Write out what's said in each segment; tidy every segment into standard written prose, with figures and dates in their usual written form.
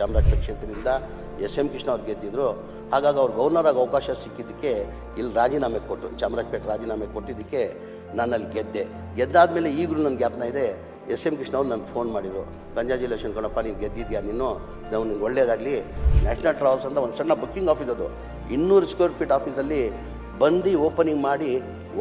ಚಾಮರಾಜಪೇಟೆ ಕ್ಷೇತ್ರದಿಂದ SM ಕೃಷ್ಣ ಅವ್ರು ಗೆದ್ದಿದ್ರು. ಹಾಗಾಗಿ ಅವ್ರು ಗವರ್ನರ್ ಆಗಿ ಅವಕಾಶ ಸಿಕ್ಕಿದ್ದಕ್ಕೆ ಇಲ್ಲಿ ರಾಜೀನಾಮೆ ಕೊಟ್ಟು ಚಾಮರಾಜಪೇಟೆ ರಾಜೀನಾಮೆ ಕೊಟ್ಟಿದ್ದಕ್ಕೆ ನಾನು ಅಲ್ಲಿ ಗೆದ್ದಾದಮೇಲೆ ಈಗಲೂ ನನ್ನ ಜ್ಞಾಪನ ಇದೆ. SM ಕೃಷ್ಣ ಅವ್ರು ನನಗೆ ಫೋನ್ ಮಾಡಿದರು, ಕಂಗ್ರ್ಯಾಚುಲೇಷನ್ ಕಣಪ್ಪ, ನೀನು ಗೆದ್ದಿದ್ಯಾ, ನಿನಗೆ ಒಳ್ಳೇದಾಗಲಿ. ನ್ಯಾಷನಲ್ ಟ್ರಾವೆಲ್ಸ್ ಅಂತ ಒಂದು ಸಣ್ಣ ಬುಕ್ಕಿಂಗ್ ಆಫೀಸ್, ಅದು 200 ಸ್ಕ್ವೇರ್ ಫೀಟ್ ಆಫೀಸಲ್ಲಿ ಬಂದು ಓಪನಿಂಗ್ ಮಾಡಿ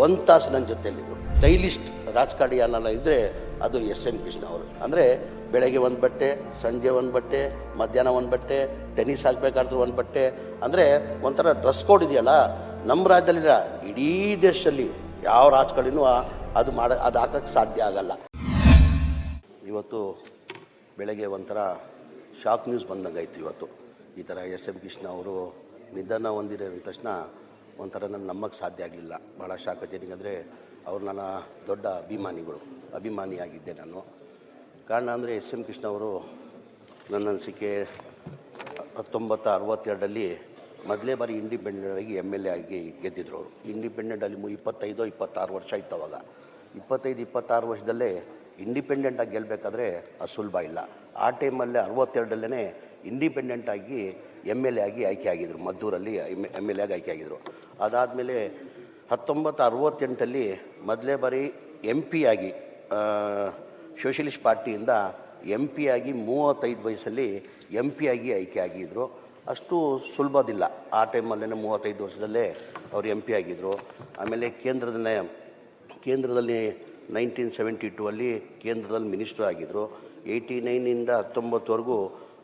1 ತಾಸು ನನ್ನ ಜೊತೆಯಲ್ಲಿದ್ದರು. ಸ್ಟೈಲಿಸ್ಟ್ ರಾಜಕಾರಣಿ ಅನ್ನಲ್ಲ ಇದ್ದರೆ ಅದು SM ಕೃಷ್ಣ ಅವರು. ಅಂದರೆ ಬೆಳಗ್ಗೆ ಒಂದು ಬಟ್ಟೆ, ಸಂಜೆ ಒಂದು ಬಟ್ಟೆ, ಮಧ್ಯಾಹ್ನ ಒಂದು ಬಟ್ಟೆ, ಟೆನ್ನಿಸ್ ಹಾಕಬೇಕಾದ್ರೂ ಒಂದು ಬಟ್ಟೆ. ಅಂದರೆ ಒಂಥರ ಡ್ರೆಸ್ ಕೋಡ್ ಇದೆಯಲ್ಲ, ನಮ್ಮ ರಾಜ್ಯದಲ್ಲಿಲ್ಲ, ಇಡೀ ದೇಶದಲ್ಲಿ ಯಾವ ರಾಜಕಾರಣಿನೂ ಅದು ಹಾಕೋಕ್ಕೆ ಸಾಧ್ಯ ಆಗಲ್ಲ. ಇವತ್ತು ಬೆಳಗ್ಗೆ ಒಂಥರ ಶಾಕ್ ನ್ಯೂಸ್ ಬಂದಂಗಾಯ್ತು. ಇವತ್ತು ಈ ಥರ SM ಕೃಷ್ಣ ಅವರು ನಿಧನ ಹೊಂದಿರೋ ತಕ್ಷಣ ಒಂಥರ ನನ್ನ ನಂಬಕ್ಕೆ ಸಾಧ್ಯ ಆಗಲಿಲ್ಲ. ಭಾಳ ಶಾಕ್ ಆಯ್ತು. ಅಂದರೆ ಅವರು ನನ್ನ ದೊಡ್ಡ ಅಭಿಮಾನಿಯಾಗಿದ್ದೆ ನಾನು. ಕಾರಣ ಅಂದರೆ SM ಕೃಷ್ಣ ಅವರು ನನ್ನ ಅನಿಸಿಕೆ 1962ರಲ್ಲಿ ಮೊದಲೇ ಬಾರಿ ಇಂಡಿಪೆಂಡೆಂಟ್ ಆಗಿ MLA ಆಗಿ ಗೆದ್ದಿದ್ರು ಅವರು. ಇಂಡಿಪೆಂಡೆಂಟಲ್ಲಿ 25-26 ವರ್ಷ ಇತ್ತು ಅವಾಗ. 25-26 ವರ್ಷದಲ್ಲೇ ಇಂಡಿಪೆಂಡೆಂಟಾಗಿ ಗೆಲ್ಲಬೇಕಾದ್ರೆ ಅದು ಸುಲಭ ಇಲ್ಲ. ಆ ಟೈಮಲ್ಲೇ 62ರಲ್ಲೇ ಇಂಡಿಪೆಂಡೆಂಟಾಗಿ MLA ಆಗಿ ಆಯ್ಕೆ ಆಗಿದ್ದರು. ಮದ್ದೂರಲ್ಲಿ MLA ಆಗಿ ಆಯ್ಕೆ ಆಗಿದ್ದರು. ಅದಾದಮೇಲೆ 1968ರಲ್ಲಿ ಮೊದಲೇ ಬಾರಿ MP ಆಗಿ ಸೋಷಲಿಸ್ಟ್ ಪಾರ್ಟಿಯಿಂದ MP ಆಗಿ 35 ವಯಸ್ಸಲ್ಲಿ MP ಆಗಿ ಆಯ್ಕೆ ಆಗಿದ್ದರು. ಅಷ್ಟು ಸುಲಭದಿಲ್ಲ. ಆ ಟೈಮಲ್ಲೇ 35 ವರ್ಷದಲ್ಲೇ ಅವರು MP ಆಗಿದ್ದರು. ಆಮೇಲೆ ಕೇಂದ್ರದಲ್ಲಿ 1972ಅಲ್ಲಿ ಕೇಂದ್ರದಲ್ಲಿ ಮಿನಿಸ್ಟರ್ ಆಗಿದ್ದರು. 89ಇಂದ 19ವರೆಗೂ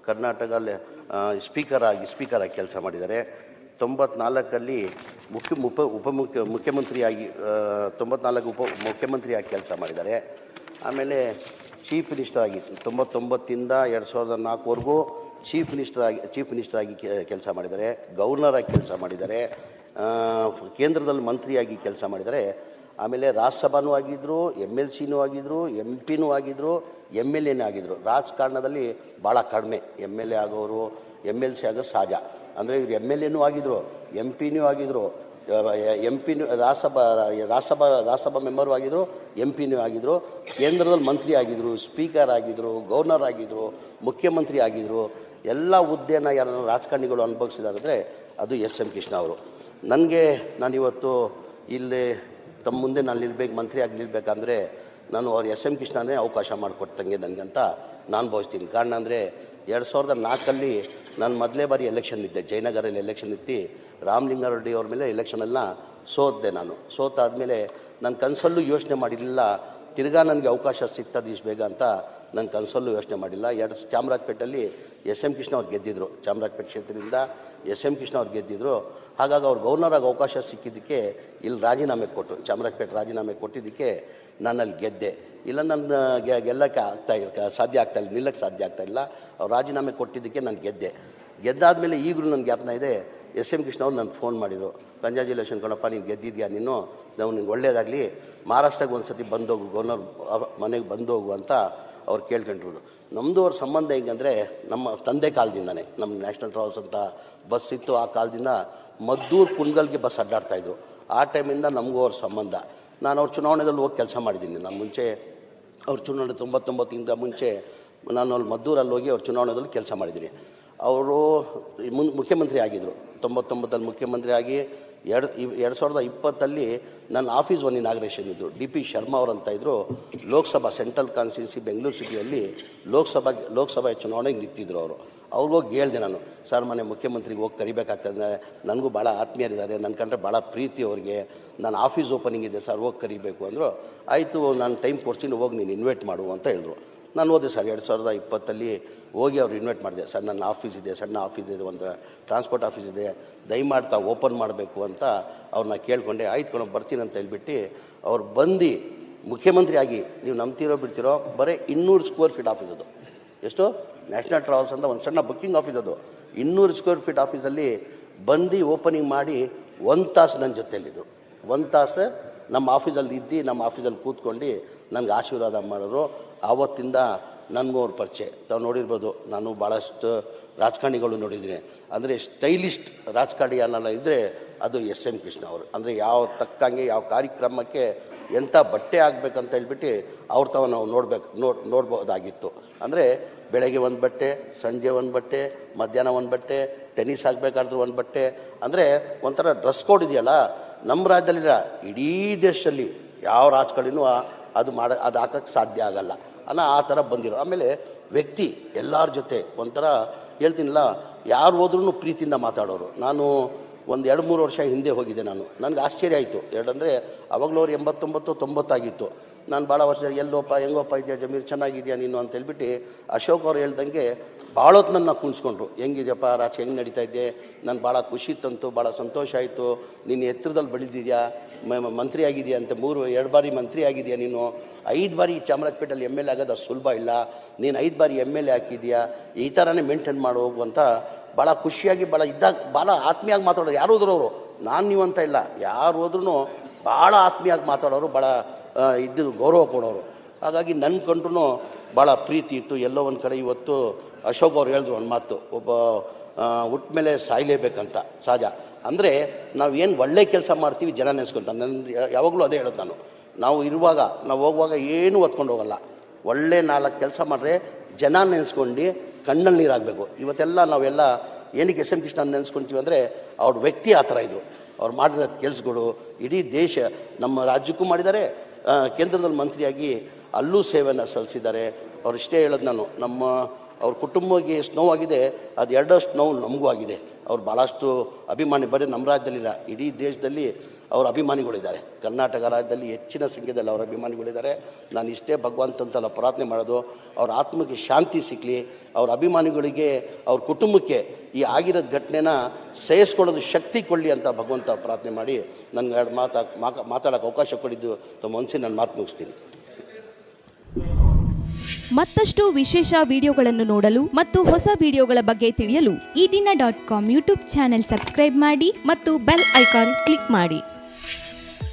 ಕರ್ನಾಟಕದಲ್ಲಿ ಸ್ಪೀಕರ್ ಆಗಿ ಕೆಲಸ ಮಾಡಿದ್ದಾರೆ. 94ರಲ್ಲಿ ಮುಖ್ಯಮಂತ್ರಿಯಾಗಿ 94 ಮುಖ್ಯಮಂತ್ರಿಯಾಗಿ ಕೆಲಸ ಮಾಡಿದ್ದಾರೆ. ಆಮೇಲೆ ಚೀಫ್ ಮಿನಿಸ್ಟರ್ ಆಗಿ 99ಇಂದ 2004ವರೆಗೂ ಚೀಫ್ ಮಿನಿಸ್ಟರ್ ಆಗಿ ಕೆಲಸ ಮಾಡಿದ್ದಾರೆ. ಗವರ್ನರ್ ಆಗಿ ಕೆಲಸ ಮಾಡಿದ್ದಾರೆ. ಕೇಂದ್ರದಲ್ಲಿ ಮಂತ್ರಿಯಾಗಿ ಕೆಲಸ ಮಾಡಿದ್ದಾರೆ. ಆಮೇಲೆ ರಾಜ್ಯಸಭಾನೂ ಆಗಿದ್ದರು, MLCನೂ ಆಗಿದ್ದರು, MP ಆಗಿದ್ದರು, MLAನೂ ಆಗಿದ್ದರು. ರಾಜಕಾರಣದಲ್ಲಿ ಭಾಳ ಕಡಿಮೆ MLA ಆಗೋರು, MLC ಆಗೋದು ಸಹಜ. ಅಂದರೆ ಇವರು MLAನೂ ಆಗಿದ್ದರು, MPನೂ ಆಗಿದ್ದರು, ರಾಜ್ಯಸಭಾ ಮೆಂಬರು ಆಗಿದ್ದರು, MPನೂ ಆಗಿದ್ದರು, ಕೇಂದ್ರದಲ್ಲಿ ಮಂತ್ರಿ ಆಗಿದ್ದರು, ಸ್ಪೀಕರ್ ಆಗಿದ್ದರು, ಗವರ್ನರ್ ಆಗಿದ್ದರು, ಮುಖ್ಯಮಂತ್ರಿ ಆಗಿದ್ದರು. ಎಲ್ಲ ಹುದ್ದೆನ ಯಾರು ರಾಜಕಾರಣಿಗಳು ಅನುಭವಿಸಿದ್ದಾರೆ ಅಂದರೆ ಅದು SM ಕೃಷ್ಣ ಅವರು. ನಾನಿವತ್ತು ಇಲ್ಲಿ ತಮ್ಮ ಮುಂದೆ ನಾನು ಮಂತ್ರಿಯಾಗಿ ನಿಲ್ಲಬೇಕಂದ್ರೆ ನಾನು ಅವ್ರು SM ಕೃಷ್ಣನೇ ಅವಕಾಶ ಮಾಡಿಕೊಟ್ಟಂಗೆ ನನಗಂತ ನಾನು ಭಾವಿಸ್ತೀನಿ. ಕಾರಣ ಅಂದರೆ 2004ರಲ್ಲಿ ನಾನು ಮೊದಲೇ ಬಾರಿ ಎಲೆಕ್ಷನ್ ಇದ್ದೆ, ಜಯನಗರಲ್ಲಿ ಎಲೆಕ್ಷನ್ ಇತ್ತು. ರಾಮಲಿಂಗಾರೆಡ್ಡಿ ಅವ್ರ ಮೇಲೆ ಎಲೆಕ್ಷನೆಲ್ಲ ಸೋತೆ. ಸೋತಾದಮೇಲೆ ನನ್ನ ಕನಸಲ್ಲೂ ಯೋಚನೆ ಮಾಡಿರಲಿಲ್ಲ ತಿರ್ಗಾ ನನಗೆ ಅವಕಾಶ ಸಿಗ್ತದೆ ಇಷ್ಟು ಬೇಗ ಅಂತ. ನನ್ನ ಕನಸಲ್ಲೂ ಯೋಚನೆ ಮಾಡಿಲ್ಲ. ಚಾಮರಾಜಪೇಟೆಯಲ್ಲಿ SM ಕೃಷ್ಣ ಅವ್ರು ಗೆದ್ದಿದ್ರು. ಚಾಮರಾಜಪೇಟೆ ಕ್ಷೇತ್ರದಿಂದ SM ಕೃಷ್ಣ ಅವ್ರು ಗೆದ್ದಿದ್ರು. ಹಾಗಾಗಿ ಅವ್ರು ಗವರ್ನರ್ ಆಗಿ ಅವಕಾಶ ಸಿಕ್ಕಿದ್ದಕ್ಕೆ ಇಲ್ಲಿ ರಾಜೀನಾಮೆ ಕೊಟ್ಟು ಚಾಮರಾಜಪೇಟೆ ರಾಜೀನಾಮೆ ಕೊಟ್ಟಿದ್ದಕ್ಕೆ ನಾನು ಅಲ್ಲಿ ಗೆದ್ದೆ. ಇಲ್ಲ ನನ್ನ ಗೆಲ್ಲಕ್ಕೆ ಸಾಧ್ಯ ಆಗ್ತಾಯಿಲ್ಲ, ನಿಲ್ಲಕ್ಕೆ ಸಾಧ್ಯ ಆಗ್ತಾಯಿಲ್ಲ. ಅವ್ರು ರಾಜೀನಾಮೆ ಕೊಟ್ಟಿದ್ದಕ್ಕೆ ನಾನು ಗೆದ್ದಾದಮೇಲೆ ಈಗಲೂ ನನ್ನ ಜ್ಞಾಪನ ಇದೆ. SM ಕೃಷ್ಣ ಅವ್ರು ನನಗೆ ಫೋನ್ ಮಾಡಿದರು, ಕಂಗ್ರ್ಯಾಚುಲೇಷನ್ ಕಣಪ್ಪ, ನೀನು ಗೆದ್ದಿದ್ಯಾ, ನಿನಗೆ ಒಳ್ಳೇದಾಗಲಿ, ಮಹಾರಾಷ್ಟ್ರಕ್ಕೆ ಒಂದು ಸತಿ ಬಂದೋಗು, ಗವರ್ನರ್ ಮನೆಗೆ ಬಂದೋಗು ಅಂತ ಅವ್ರು ಕೇಳ್ಕೊಂಡ್ರು. ನಮ್ಮದು ಅವ್ರ ಸಂಬಂಧ ಹೆಂಗಂದರೆ ನಮ್ಮ ತಂದೆ ಕಾಲದಿಂದನೇ ನಮ್ಮ ನ್ಯಾಷನಲ್ ಟ್ರಾವೆಲ್ಸ್ ಅಂತ ಬಸ್ ಇತ್ತು. ಆ ಕಾಲದಿಂದ ಮದ್ದೂರು ಕುಣಗಲ್ಗೆ ಬಸ್ ಅಡ್ಡಾಡ್ತಾಯಿದ್ರು. ಆ ಟೈಮಿಂದ ನಮಗೂ ಅವ್ರ ಸಂಬಂಧ. ನಾನು ಅವ್ರ ಚುನಾವಣೆಯಲ್ಲಿ ಹೋಗಿ ಕೆಲಸ ಮಾಡಿದ್ದೀನಿ. ನಾನು ಮುಂಚೆ ಅವ್ರ ಚುನಾವಣೆ 99ಗಿಂತ ಮುಂಚೆ ನಾನು ಅಲ್ಲಿ ಮದ್ದೂರಲ್ಲಿ ಹೋಗಿ ಅವ್ರ ಚುನಾವಣೆಯಲ್ಲಿ ಕೆಲಸ ಮಾಡಿದ್ದೀನಿ. ಅವರು ಮುಖ್ಯಮಂತ್ರಿ ಆಗಿದ್ದರು. 99ರಲ್ಲಿ ಮುಖ್ಯಮಂತ್ರಿ ಆಗಿ 2020ಅಲ್ಲಿ ನನ್ನ ಆಫೀಸ್ ಒಂದು ಇನಾಗ್ರೇಷನ್ ಇದ್ದರು. DP ಶರ್ಮಾ ಅವರಂತ ಇದ್ದರು. ಲೋಕಸಭಾ ಸೆಂಟ್ರಲ್ ಕಾನ್ಸ್ಟಿಟ್ಯೂನ್ಸಿ ಬೆಂಗಳೂರು ಸಿಟಿಯಲ್ಲಿ ಲೋಕಸಭೆ ಚುನಾವಣೆಗೆ ನಿಂತಿದ್ದರು ಅವರು. ಅವ್ರಿಗೋಗಿ ಹೇಳಿದೆ ನಾನು, ಸರ್ ಮನೆ ಮುಖ್ಯಮಂತ್ರಿಗೆ ಹೋಗಿ ಕರಿಬೇಕಾಗ್ತದೆ, ನನಗೂ ಭಾಳ ಆತ್ಮೀಯರಿದ್ದಾರೆ, ನನ್ನ ಕಂಡ್ರೆ ಭಾಳ ಪ್ರೀತಿ ಅವ್ರಿಗೆ, ನಾನು ಆಫೀಸ್ ಓಪನಿಂಗ್ ಇದೆ ಸರ್, ಹೋಗಿ ಕರಿಬೇಕು ಅಂದರು. ಆಯಿತು, ನಾನು ಟೈಮ್ ಕೊಡ್ತೀನಿ, ಹೋಗಿ ನೀನು ಇನ್ವೈಟ್ ಮಾಡು ಅಂತ ಹೇಳಿದ್ರು. ನಾನು ಹೋದೆ ಸರ್. 2020ಅಲ್ಲಿ ಹೋಗಿ ಅವ್ರು ಇನ್ವೈಟ್ ಮಾಡಿದೆ. ಸರ್ ನನ್ನ ಆಫೀಸ್ ಇದೆ, ಸಣ್ಣ ಆಫೀಸ್ ಇದೆ, ಒಂದು ಟ್ರಾನ್ಸ್ಪೋರ್ಟ್ ಆಫೀಸ್ ಇದೆ, ದಯಮಾಡ್ತಾ ಓಪನ್ ಮಾಡಬೇಕು ಅಂತ ಅವ್ರನ್ನ ಕೇಳಿಕೊಂಡೆ. ಆಯ್ತು ಕಣೋ ಬರ್ತೀನಿ ಅಂತ ಹೇಳ್ಬಿಟ್ಟು ಅವ್ರು ಬಂದು ಮುಖ್ಯಮಂತ್ರಿ ಆಗಿ, ನೀವು ನಂಬ್ತಿರೋ ಬಿಡ್ತಿರೋ, ಬರೀ 200 ಸ್ಕ್ವೇರ್ ಫೀಟ್ ಆಫೀಸ್ ಅದು. ಎಷ್ಟು? ನ್ಯಾಷನಲ್ ಟ್ರಾವೆಲ್ಸ್ ಅಂತ ಒಂದು ಸಣ್ಣ ಬುಕ್ಕಿಂಗ್ ಆಫೀಸ್ ಅದು. 200 ಸ್ಕ್ವೇರ್ ಫೀಟ್ ಆಫೀಸಲ್ಲಿ ಬಂದು ಓಪನಿಂಗ್ ಮಾಡಿ 1 ತಾಸು ನನ್ನ ಜೊತೆಯಲ್ಲಿದ್ದರು. 1 ತಾಸು ನಮ್ಮ ಆಫೀಸಲ್ಲಿ ಕೂತ್ಕೊಂಡು ನನಗೆ ಆಶೀರ್ವಾದ ಮಾಡೋರು. ಆವತ್ತಿಂದ ನನಗೂ ಅವ್ರ ಪರಿಚಯ. ತಾವು ನೋಡಿರ್ಬೋದು, ನಾನು ಭಾಳಷ್ಟು ರಾಜಕಾರಣಿಗಳು ನೋಡಿದ್ದೀನಿ. ಅಂದರೆ ಸ್ಟೈಲಿಸ್ಟ್ ರಾಜಕಾರಣಿ ಅನ್ನಲ್ಲ ಇದ್ದರೆ ಅದು SM ಕೃಷ್ಣ ಅವರು. ಅಂದರೆ ಯಾವ ತಕ್ಕಂಗೆ ಯಾವ ಕಾರ್ಯಕ್ರಮಕ್ಕೆ ಎಂಥ ಬಟ್ಟೆ ಆಗಬೇಕಂತ ಹೇಳ್ಬಿಟ್ಟು ಅವ್ರ ತಾವ ನಾವು ನೋಡ್ಬೋದಾಗಿತ್ತು. ಅಂದರೆ ಬೆಳಗ್ಗೆ ಒಂದು ಬಟ್ಟೆ, ಸಂಜೆ ಒಂದು ಬಟ್ಟೆ, ಮಧ್ಯಾಹ್ನ ಒಂದು ಬಟ್ಟೆ, ಟೆನ್ನಿಸ್ ಆಗಬೇಕಾದ್ರೂ ಒಂದು ಬಟ್ಟೆ, ಅಂದರೆ ಒಂಥರ ಡ್ರೆಸ್ ಕೋಡ್ ಇದೆಯಲ್ಲ, ನಮ್ಮ ರಾಜ್ಯದಲ್ಲಿಲ್ಲ, ಇಡೀ ದೇಶದಲ್ಲಿ ಯಾವ ರಾಜಕಾರಣಿನೂ ಅದು ಹಾಕೋಕ್ಕೆ ಸಾಧ್ಯ ಆಗಲ್ಲ ಅನ್ನೋ ಆ ಥರ ಬಂದಿರೋ. ಆಮೇಲೆ ವ್ಯಕ್ತಿ ಎಲ್ಲರ ಜೊತೆ ಒಂಥರ ಹೇಳ್ತೀನಿಲ್ಲ, ಯಾರು ಹೋದ್ರೂ ಪ್ರೀತಿಯಿಂದ ಮಾತಾಡೋರು. ನಾನು ಒಂದು 2-3 ವರ್ಷ ಹಿಂದೆ ಹೋಗಿದ್ದೆ. ನನಗೆ ಆಶ್ಚರ್ಯ ಆಯಿತು. ಎರಡಂದರೆ ಅವಾಗಲೂ ಅವ್ರು 89-90 ಆಗಿತ್ತು. ನಾನು ಭಾಳ ವರ್ಷ ಎಲ್ಲೋಪ್ಪ ಹೆಂಗೋಪ್ಪ ಇದೆಯಾ ಜಮೀರ್, ಚೆನ್ನಾಗಿದೆಯಾ ನೀನು ಅಂತ ಹೇಳ್ಬಿಟ್ಟು ಅಶೋಕ್ ಅವ್ರು ಹೇಳ್ದಂಗೆ ಭಾಳ ಹೊತ್ತು ನನ್ನ ಕುಣಿಸ್ಕೊಂಡ್ರು. ಹೆಂಗಿದೆಯಪ್ಪ ರಾಜಕೀಯ, ಹೆಂಗೆ ನಡೀತಾ ಇದ್ದೆ, ನಾನು ಭಾಳ ಖುಷಿ ತಂತು, ಭಾಳ ಸಂತೋಷ ಆಯಿತು. ನೀನು ಎತ್ತರದಲ್ಲಿ ಬೆಳೆದಿದ್ಯಾ, ಮಂತ್ರಿ ಆಗಿದೆಯಾ ಅಂತ, 2 ಬಾರಿ ಮಂತ್ರಿ ಆಗಿದೆಯಾ ನೀನು, 5 ಬಾರಿ ಚಾಮರಾಜಪೇಟೆಯಲ್ಲಿ MLA ಆಗೋದು ಅದು ಸುಲಭ ಇಲ್ಲ, ನೀನು 5 ಬಾರಿ MLA ಹಾಕಿದ್ಯಾ, ಈ ಥರನೇ ಮೇಂಟೈನ್ ಮಾಡು ಅಂತ ಭಾಳ ಖುಷಿಯಾಗಿ ಭಾಳ ಆತ್ಮೀಯಾಗಿ ಮಾತಾಡೋರು. ಯಾರು ಹೋದ್ರು ಅವರು, ನಾನು ನೀವು ಅಂತ ಇಲ್ಲ, ಯಾರು ಹೋದ್ರೂ ಭಾಳ ಆತ್ಮೀಯಾಗಿ ಮಾತಾಡೋರು, ಭಾಳ ಇದ್ದು ಗೌರವ ಕೊಡೋರು. ಹಾಗಾಗಿ ನನ್ನ ಕಂಡ್ರೂ ಭಾಳ ಪ್ರೀತಿ ಇತ್ತು. ಎಲ್ಲೋ ಒಂದು ಕಡೆ ಇವತ್ತು ಅಶೋಕ್ ಅವ್ರು ಹೇಳಿದ್ರು ಒಂದು ಮಾತು, ಒಬ್ಬ ಹುಟ್ಟ ಮೇಲೆ ಸಾಯಲೇಬೇಕಂತ ಸಹಜ. ಅಂದರೆ ನಾವು ಏನು ಒಳ್ಳೆ ಕೆಲಸ ಮಾಡ್ತೀವಿ ಜನ ನೆನೆಸ್ಕೊಂತ. ಯಾವಾಗಲೂ ಅದೇ ಹೇಳೋದು ನಾವು ಇರುವಾಗ, ನಾವು ಹೋಗುವಾಗ ಏನೂ ಹೊತ್ಕೊಂಡು ಹೋಗಲ್ಲ. ಒಳ್ಳೆ 4 ಕೆಲಸ ಮಾಡಿದ್ರೆ ಜನ ನೆನೆಸ್ಕೊಂಡು ಕಣ್ಣಲ್ಲಿ ನೀರಾಗಬೇಕು. ಇವತ್ತೆಲ್ಲ ನಾವೆಲ್ಲ ಏನಕ್ಕೆ ಎಸ್ ಎಂ ಕೃಷ್ಣ ನೆನೆಸ್ಕೊಳ್ತೀವಿ ಅಂದರೆ ಅವ್ರ ವ್ಯಕ್ತಿ ಆ ಥರ ಇದ್ದರು. ಅವ್ರು ಮಾಡಿರೋ ಕೆಲಸಗಳು ಇಡೀ ದೇಶ, ನಮ್ಮ ರಾಜ್ಯಕ್ಕೂ ಮಾಡಿದ್ದಾರೆ, ಕೇಂದ್ರದಲ್ಲಿ ಮಂತ್ರಿಯಾಗಿ ಅಲ್ಲೂ ಸೇವೆಯನ್ನು ಸಲ್ಲಿಸಿದ್ದಾರೆ. ಅವ್ರು ಇಷ್ಟೇ ಹೇಳೋದು ನಾನು, ಅವ್ರ ಕುಟುಂಬಕ್ಕೆ ಎಷ್ಟು ನೋವಾಗಿದೆ ಅದು 2 ನೋವು ನಮಗೂ ಆಗಿದೆ. ಅವ್ರು ಭಾಳಷ್ಟು ಅಭಿಮಾನಿ, ಬರೀ ನಮ್ಮ ರಾಜ್ಯದಲ್ಲಿಲ್ಲ, ಇಡೀ ದೇಶದಲ್ಲಿ ಅವ್ರ ಅಭಿಮಾನಿಗಳಿದ್ದಾರೆ. ಕರ್ನಾಟಕ ರಾಜ್ಯದಲ್ಲಿ ಹೆಚ್ಚಿನ ಸಂಖ್ಯೆಯಲ್ಲಿ ಅವ್ರ ಅಭಿಮಾನಿಗಳಿದ್ದಾರೆ. ನಾನು ಇಷ್ಟೇ ಭಗವಂತಂತೆಲ್ಲ ಪ್ರಾರ್ಥನೆ ಮಾಡೋದು, ಅವ್ರ ಆತ್ಮಕ್ಕೆ ಶಾಂತಿ ಸಿಕ್ಕಲಿ, ಅವ್ರ ಅಭಿಮಾನಿಗಳಿಗೆ, ಅವ್ರ ಕುಟುಂಬಕ್ಕೆ ಈ ಆಗಿರೋ ಘಟನೆನ ಸಹಿಸ್ಕೊಳ್ಳೋದು ಶಕ್ತಿ ಕೊಡಲಿ ಅಂತ ಭಗವಂತ ಪ್ರಾರ್ಥನೆ ಮಾಡಿ ನನಗೆ 2 ಮಾತಾಡೋಕ್ಕೆ ಅವಕಾಶ ಕೊಟ್ಟಿದ್ದು ತುಂಬ ಮನಸ್ಸಿನ ನಾನು ಮಾತು ಮುಗಿಸ್ತೀನಿ. ಮತ್ತಷ್ಟು ವಿಶೇಷ ವಿಡಿಯೋಗಳನ್ನು ನೋಡಲು ಮತ್ತು ಹೊಸ ವಿಡಿಯೋಗಳ ಬಗ್ಗೆ ತಿಳಿಯಲು ಈ ದಿನ .com ಯೂಟ್ಯೂಬ್ ಚಾನೆಲ್ ಸಬ್ಸ್ಕ್ರೈಬ್ ಮಾಡಿ ಮತ್ತು ಬೆಲ್ ಐಕಾನ್ ಕ್ಲಿಕ್ ಮಾಡಿ.